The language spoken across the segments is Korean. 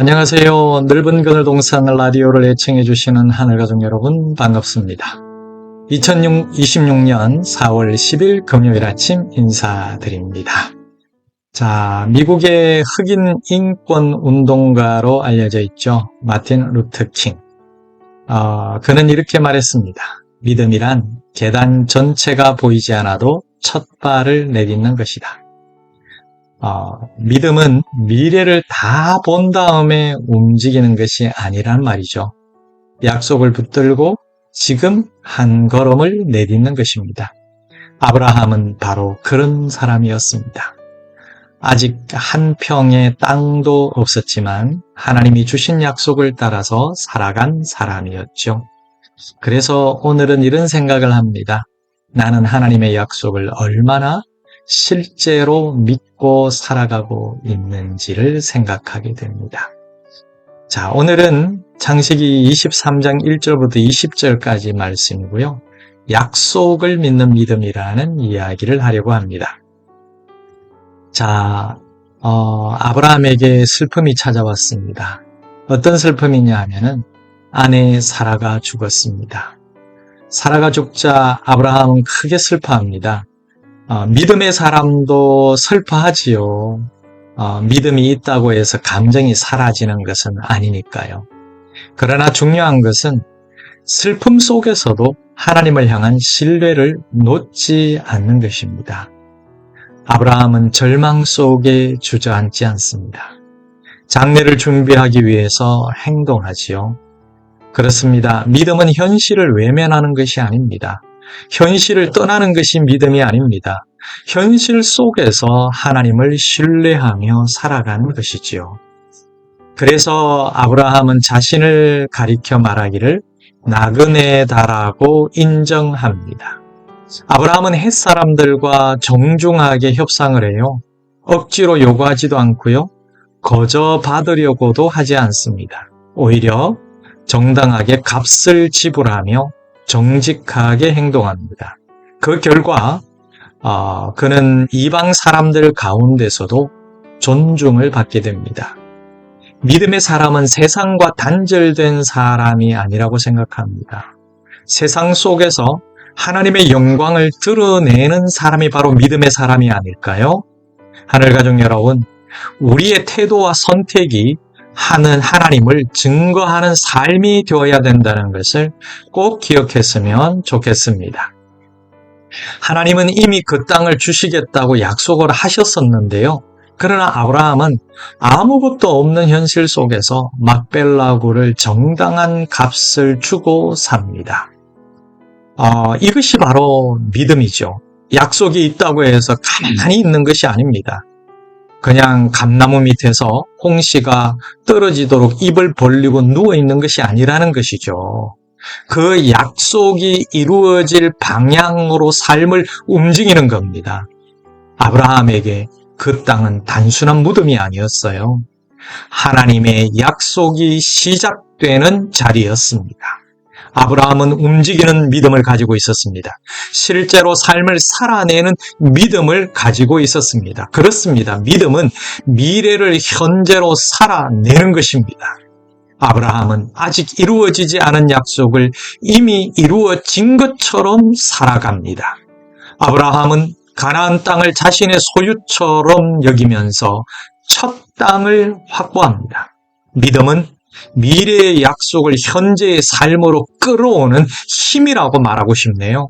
안녕하세요. 넓은 그늘 동산 라디오를 애청해 주시는 하늘가족 여러분 반갑습니다. 2026년 4월 10일 금요일 아침 인사드립니다. 자, 미국의 흑인 인권 운동가로 알려져 있죠. 마틴 루터 킹. 그는 이렇게 말했습니다. 믿음이란 계단 전체가 보이지 않아도 첫 발을 내딛는 것이다. 믿음은 미래를 다 본 다음에 움직이는 것이 아니란 말이죠. 약속을 붙들고 지금 한 걸음을 내딛는 것입니다. 아브라함은 바로 그런 사람이었습니다. 아직 한 평의 땅도 없었지만 하나님이 주신 약속을 따라서 살아간 사람이었죠. 그래서 오늘은 이런 생각을 합니다. 나는 하나님의 약속을 얼마나 실제로 믿고 살아가고 있는지를 생각하게 됩니다. 자, 오늘은 창세기 23장 1절부터 20절까지 말씀이고요. 약속을 믿는 믿음이라는 이야기를 하려고 합니다. 자, 아브라함에게 슬픔이 찾아왔습니다. 어떤 슬픔이냐 하면은 아내 사라가 죽었습니다. 사라가 죽자 아브라함은 크게 슬퍼합니다. 믿음의 사람도 슬퍼하지요. 믿음이 있다고 해서 감정이 사라지는 것은 아니니까요. 그러나 중요한 것은 슬픔 속에서도 하나님을 향한 신뢰를 놓지 않는 것입니다. 아브라함은 절망 속에 주저앉지 않습니다. 장례를 준비하기 위해서 행동하지요. 그렇습니다. 믿음은 현실을 외면하는 것이 아닙니다. 현실을 떠나는 것이 믿음이 아닙니다. 현실 속에서 하나님을 신뢰하며 살아가는 것이지요. 그래서 아브라함은 자신을 가리켜 말하기를 나그네다라고 인정합니다. 아브라함은 햇사람들과 정중하게 협상을 해요. 억지로 요구하지도 않고요. 거저 받으려고도 하지 않습니다. 오히려 정당하게 값을 지불하며 정직하게 행동합니다. 그 결과 그는 이방 사람들 가운데서도 존중을 받게 됩니다. 믿음의 사람은 세상과 단절된 사람이 아니라고 생각합니다. 세상 속에서 하나님의 영광을 드러내는 사람이 바로 믿음의 사람이 아닐까요? 하늘가족 여러분, 우리의 태도와 선택이 하나님을 증거하는 삶이 되어야 된다는 것을 꼭 기억했으면 좋겠습니다. 하나님은 이미 그 땅을 주시겠다고 약속을 하셨었는데요. 그러나 아브라함은 아무것도 없는 현실 속에서 막벨라고를 정당한 값을 주고 삽니다. 이것이 바로 믿음이죠. 약속이 있다고 해서 가만히 있는 것이 아닙니다. 그냥 감나무 밑에서 홍시가 떨어지도록 입을 벌리고 누워있는 것이 아니라는 것이죠. 그 약속이 이루어질 방향으로 삶을 움직이는 겁니다. 아브라함에게 그 땅은 단순한 무덤이 아니었어요. 하나님의 약속이 시작되는 자리였습니다. 아브라함은 움직이는 믿음을 가지고 있었습니다. 실제로 삶을 살아내는 믿음을 가지고 있었습니다. 그렇습니다. 믿음은 미래를 현재로 살아내는 것입니다. 아브라함은 아직 이루어지지 않은 약속을 이미 이루어진 것처럼 살아갑니다. 아브라함은 가나안 땅을 자신의 소유처럼 여기면서 첫 땅을 확보합니다. 믿음은 미래의 약속을 현재의 삶으로 끌어오는 힘이라고 말하고 싶네요.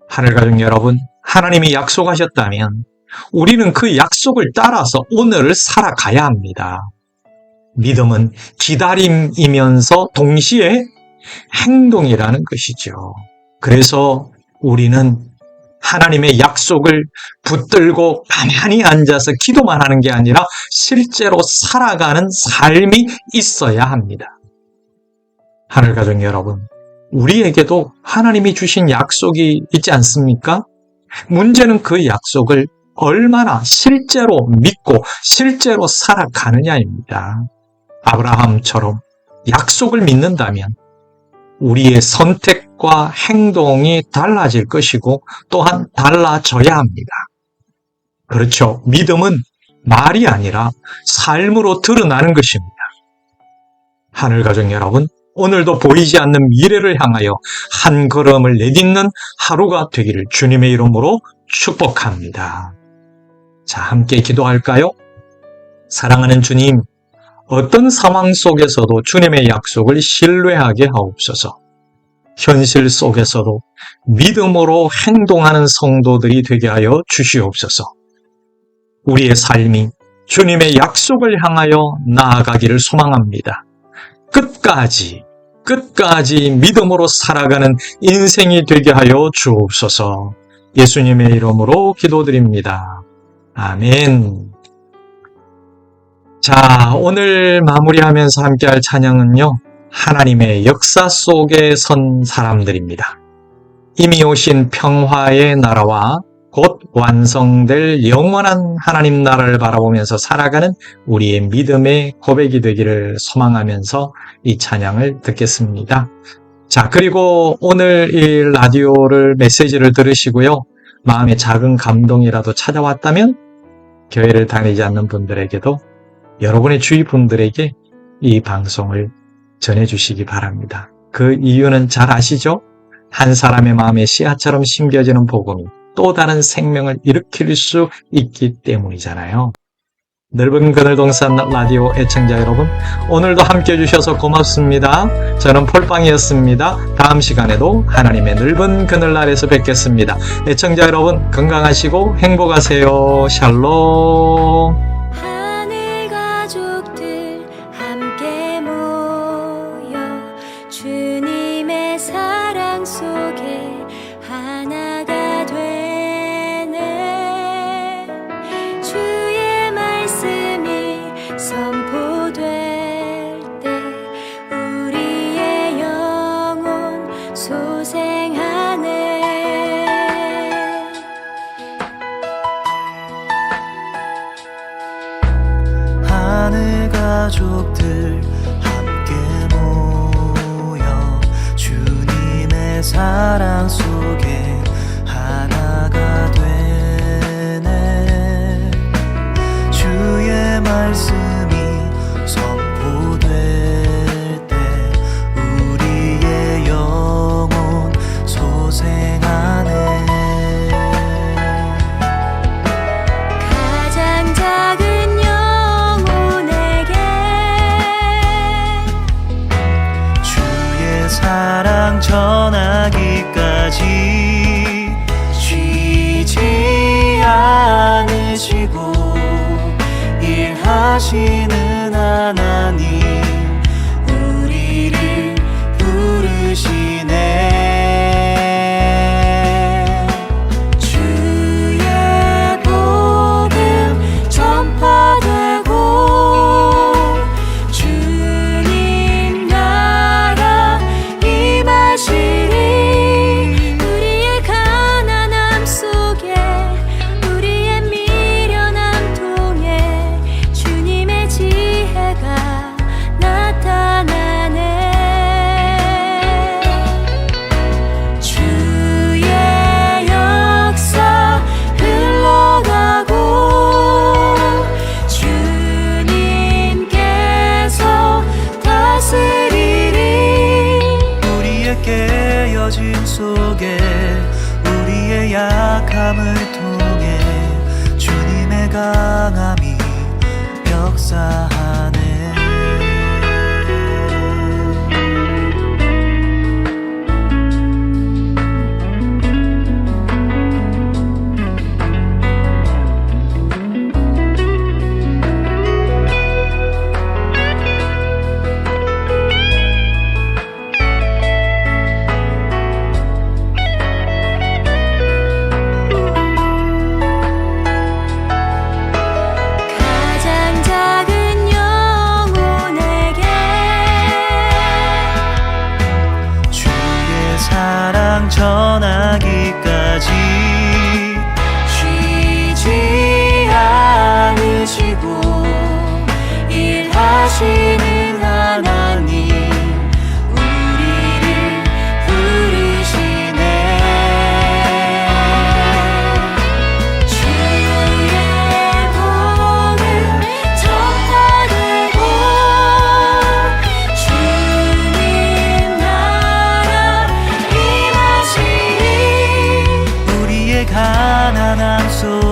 하늘가족 여러분, 하나님이 약속하셨다면 우리는 그 약속을 따라서 오늘을 살아가야 합니다. 믿음은 기다림이면서 동시에 행동이라는 것이죠. 그래서 우리는 하나님의 약속을 붙들고 가만히 앉아서 기도만 하는 게 아니라 실제로 살아가는 삶이 있어야 합니다. 하늘가족 여러분, 우리에게도 하나님이 주신 약속이 있지 않습니까? 문제는 그 약속을 얼마나 실제로 믿고 실제로 살아가느냐입니다. 아브라함처럼 약속을 믿는다면 우리의 선택과 행동이 달라질 것이고 또한 달라져야 합니다. 그렇죠. 믿음은 말이 아니라 삶으로 드러나는 것입니다. 하늘가족 여러분, 오늘도 보이지 않는 미래를 향하여 한 걸음을 내딛는 하루가 되기를 주님의 이름으로 축복합니다. 자, 함께 기도할까요? 사랑하는 주님, 어떤 상황 속에서도 주님의 약속을 신뢰하게 하옵소서. 현실 속에서도 믿음으로 행동하는 성도들이 되게 하여 주시옵소서. 우리의 삶이 주님의 약속을 향하여 나아가기를 소망합니다. 끝까지 믿음으로 살아가는 인생이 되게 하여 주옵소서. 예수님의 이름으로 기도드립니다. 아멘. 자, 오늘 마무리하면서 함께할 찬양은요, 하나님의 역사 속에 선 사람들입니다. 이미 오신 평화의 나라와 곧 완성될 영원한 하나님 나라를 바라보면서 살아가는 우리의 믿음의 고백이 되기를 소망하면서 이 찬양을 듣겠습니다. 자, 그리고 오늘 이 라디오를 메시지를 들으시고요, 마음에 작은 감동이라도 찾아왔다면 교회를 다니지 않는 분들에게도 여러분의 주위 분들에게 이 방송을 전해주시기 바랍니다. 그 이유는 잘 아시죠? 한 사람의 마음에 씨앗처럼 심겨지는 복음이 또 다른 생명을 일으킬 수 있기 때문이잖아요. 넓은 그늘동산 라디오 애청자 여러분, 오늘도 함께해 주셔서 고맙습니다. 저는 폴빵이었습니다. 다음 시간에도 하나님의 넓은 그늘 아래서 뵙겠습니다. 애청자 여러분, 건강하시고 행복하세요. 샬롬. 하늘 가족들 함께 모여 주님의 사랑 속에 하나가 되네. 주의 말씀이 선포될 때 우리의 영혼 소생하네. 하늘 가족들 함께 모여 주님의 사랑 속에 하나가 되네. 주의 말씀이 선포될 때 우리의 영혼 소생하네. 가장 작은 영혼에게 주의 사랑 전하기까지 쉬지 않으시고 일하시는 하나님, 우리를 부르시네. 주의 복음 전파되고 주님 나라 임하시리. 우리의 가난함 속에 우리의 미련함 통해 주님의 지혜가 나타나네. 주의 역사 흘러가고 주님께서 다스리리. 우리의 깨어짐 속에 우리의 약함을 통해 주님의 강함이 역사하네.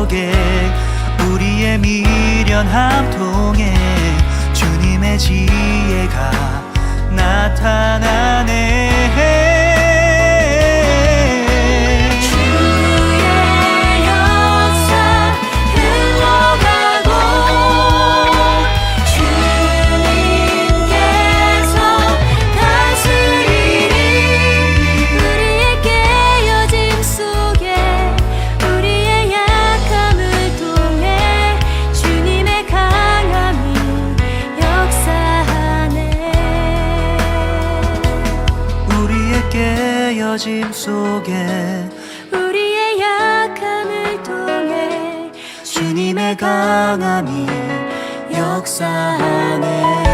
속에 우리의 미련함 통해 주님의 지혜가 나타나네. 주의 역사 흘러가고 주님께서 다스리리. 우리의 깨어짐 속에 우리의 약함을 통해 주님의 강함이 역사하네. 우리의 깨어짐 속에 우리의 약함을 통해 주님의 강함이 역사하네.